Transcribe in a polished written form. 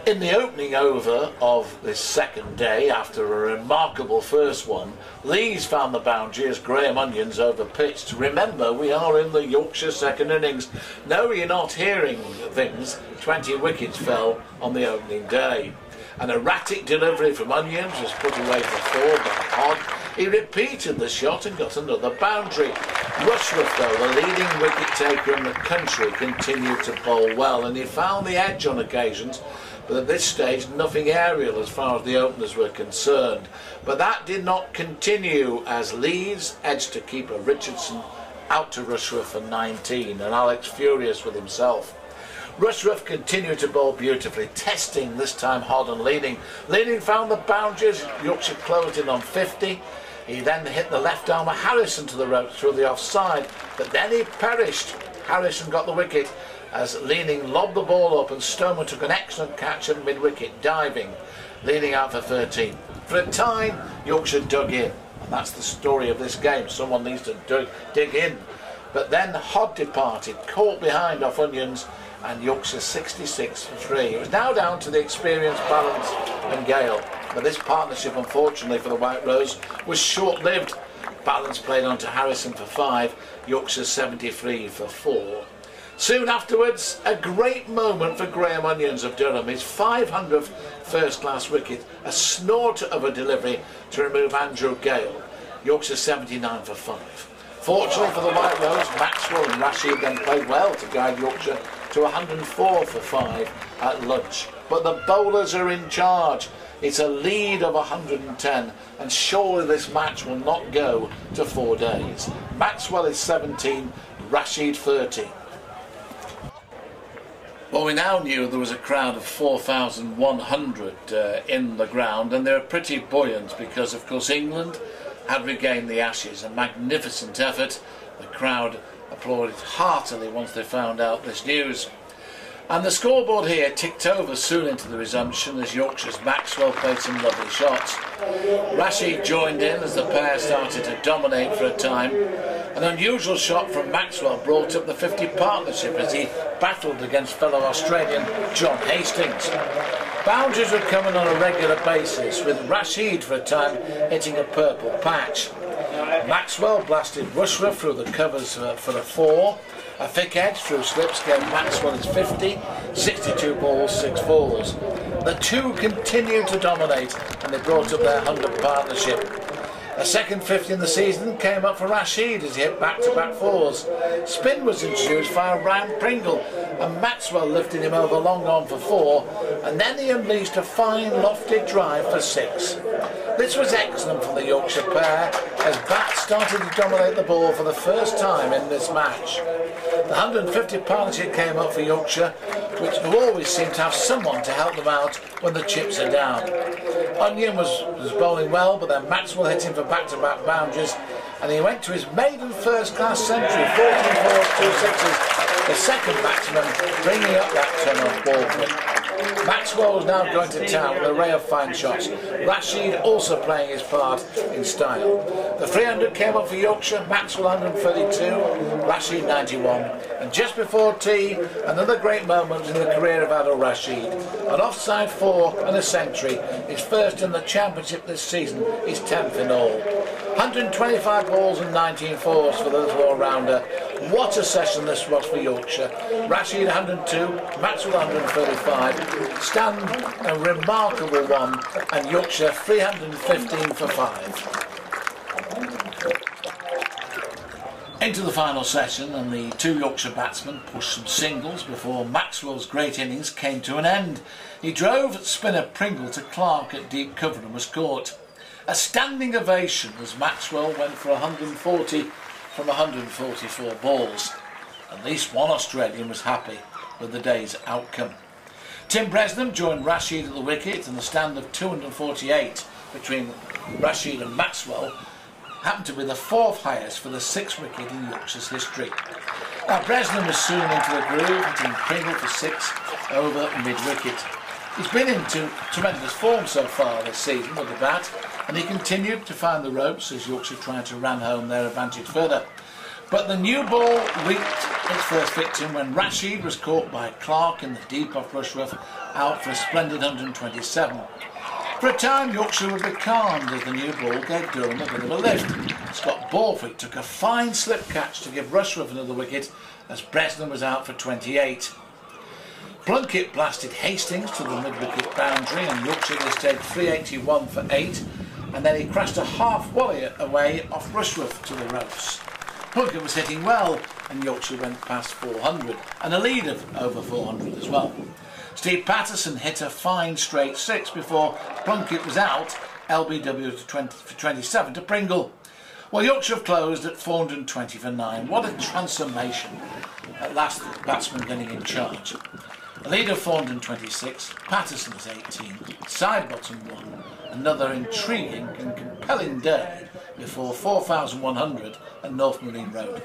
In the opening over of this second day, after a remarkable first one, Leeds found the boundary as Graham Onions overpitched. Remember, we are in the Yorkshire second innings. No, you're not hearing things. 20 wickets fell on the opening day. An erratic delivery from Onions was put away for 4 by Hod. He repeated the shot and got another boundary. Rushworth, though, the leading wicket taker in the country, continued to bowl well, and he found the edge on occasions, but at this stage nothing aerial as far as the openers were concerned. But that did not continue as Leeds edged to keeper Richardson out to Rushworth for 19, and Alex furious with himself. Rushworth continued to bowl beautifully, testing this time Hod and Leading. Leading found the boundaries. Yorkshire closed in on 50. He then hit the left armer Harrison to the ropes through the offside, but then he perished. Harrison got the wicket as Leading lobbed the ball up and Stoneman took an excellent catch at mid-wicket, diving, Leading out for 13. For a time, Yorkshire dug in, and that's the story of this game. Someone needs to dig in. But then Hod departed, caught behind off Onions, and Yorkshire 66 for 3. It was now down to the experienced Balance and Gale, but this partnership, unfortunately for the White Rose, was short-lived. Balance played on to Harrison for 5, Yorkshire 73 for 4. Soon afterwards, a great moment for Graham Onions of Durham, his 500th first-class wicket, a snort of a delivery to remove Andrew Gale, Yorkshire 79 for 5. Fortunately for the White Rose, Maxwell and Rashid then played well to guide Yorkshire to 104 for 5 at lunch. But the bowlers are in charge. It's a lead of 110, and surely this match will not go to 4 days. Maxwell is 17, Rashid 13. Well, we now knew there was a crowd of 4,100 in the ground, and they were pretty buoyant because, of course, England had regained the Ashes. A magnificent effort. The crowd applauded heartily once they found out this news. And the scoreboard here ticked over soon into the resumption as Yorkshire's Maxwell played some lovely shots. Rashid joined in as the pair started to dominate for a time. An unusual shot from Maxwell brought up the 50 partnership as he battled against fellow Australian John Hastings. Boundaries were coming on a regular basis, with Rashid for a time hitting a purple patch. Maxwell blasted Rushworth through the covers for a 4. A thick edge through slips gave Maxwell his 50, 62 balls, 6 fours. The two continued to dominate and they brought up their 100 partnership. A second 50 in the season came up for Rashid as he hit back-to-back 4s. Spin was introduced via Ryan Pringle and Maxwell lifted him over long on for 4, and then he unleashed a fine lofty drive for 6. This was excellent for the Yorkshire pair as bats started to dominate the ball for the first time in this match. The 150 partnership came up for Yorkshire, which have always seemed to have someone to help them out when the chips are down. Onion was bowling well, but then Maxwell hit him for back-to-back boundaries, and he went to his maiden first-class century, 14 fours, 2 sixes, the second maximum, bringing up that turn-off ball for Maxwell was now going to town with an array of fine shots. Rashid also playing his part in style. The 300 came up for Yorkshire, Maxwell 132, Rashid 91. And just before tea, another great moment in the career of Adil Rashid. An offside 4 and a century, his first in the championship this season, his 10th in all. 125 balls and 19 fours for the little all-rounder. What a session this was for Yorkshire. Rashid 102, Maxwell 135. Stand a remarkable one, and Yorkshire 315 for 5. Into the final session, and the 2 Yorkshire batsmen pushed some singles before Maxwell's great innings came to an end. He drove spinner Pringle to Clark at deep cover and was caught. A standing ovation as Maxwell went for 140 from 144 balls. At least one Australian was happy with the day's outcome. Tim Bresnam joined Rashid at the wicket, and the stand of 248 between Rashid and Maxwell happened to be the 4th highest for the 6th wicket in Yorkshire's history. Now Bresnam was soon into the groove, hitting Pringle for 6 over mid-wicket. He's been into tremendous form so far this season with the bat, and he continued to find the ropes as Yorkshire tried to ram home their advantage further. But the new ball reached its first victim when Rashid was caught by Clark in the deep off Rushworth, out for a splendid 127. For a time, Yorkshire were becalmed as the new ball gave Durham a bit of a lift. Scott Borthwick took a fine slip catch to give Rushworth another wicket as Bresnan was out for 28. Plunkett blasted Hastings to the mid-wicket boundary and Yorkshire was take 381 for 8, and then he crashed a half volley away off Rushworth to the ropes. Plunkett was hitting well and Yorkshire went past 400 and a lead of over 400 as well. Steve Patterson hit a fine straight 6 before Plunkett was out, LBW for 27 to Pringle. Well, Yorkshire have closed at 420 for 9. What a transformation. At last the batsman getting in charge. A lead of 426, Patterson is 18, Sidebottom 1. Another intriguing and compelling day before 4,100 at North Marine Road.